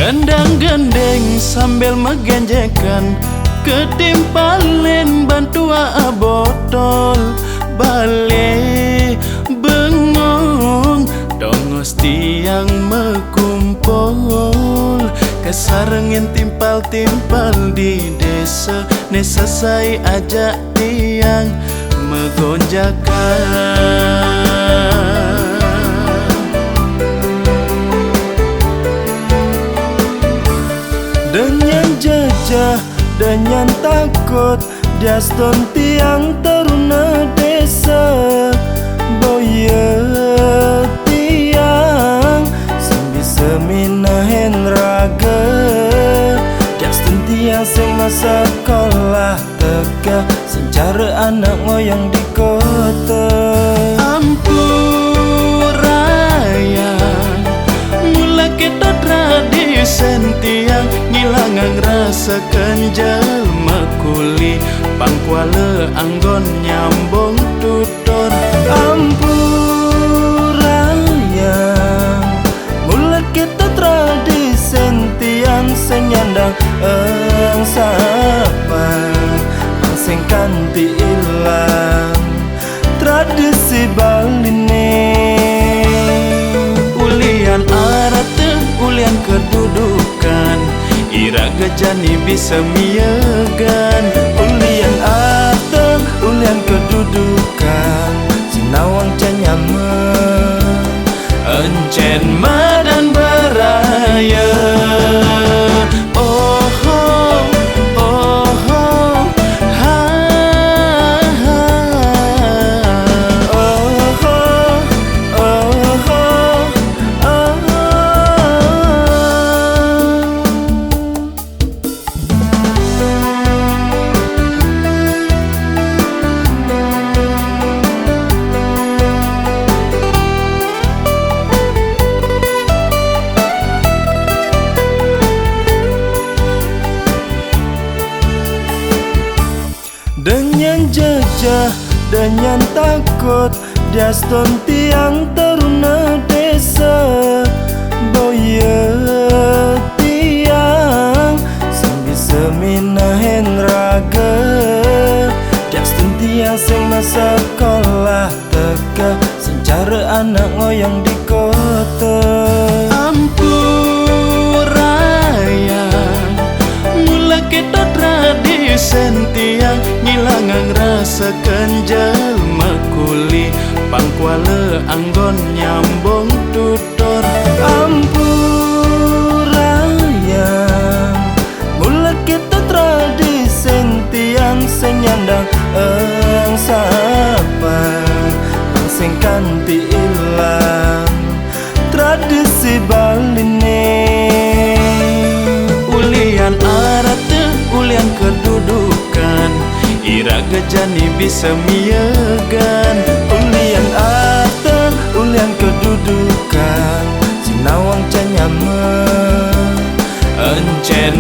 Gendang-gendeng sambil megenjekan, ketimpalin bantua botol balik bengong, dongos tiang mekumpul, kesarengin timpal-timpal di desa, nesesai ajak tiang megonjakan. Dengan jajah, dengan takut, dia stun tiang teruna desa, boya tiang sembi seminahin raga, dia stun tiang sing masa sekolah tegah, secara anak ngoyang di kota. Ampurayang, mula kita tradisi tiang ngilangang rasa kenjal makuli, pangkuala anggon nyambung tutor. Ampurayang, mula kita tradisi tiang senyandang eng sapa sing kanti ilang tradisi baline. Ulian arate, ulian kedudukan, iraga jani bisa miagan. Ulian arate, ulian kedudukan, sinawang canyaman, encen madan beraya. Dengan jajah, dengan takut, dia stun tiang teruna desa, boya tiang sembi seminahin raga, dia stun tiang sing masa sekolah tegah, secara anak ngoyang di kota. Ampurayang, mula kita tradisi tiang ngilangang rasa kenjal makuli, pangkuala anggon nyambung tutor. Ampurayang, mula kita tradisi tiang senyandang eng sapa sing kanti ilang tradisi baline. Ulian arate, ulian kedudukan, iraga jani bisa miagan. Ulian arate, ulian kedudukan, sinawang canyaman, encen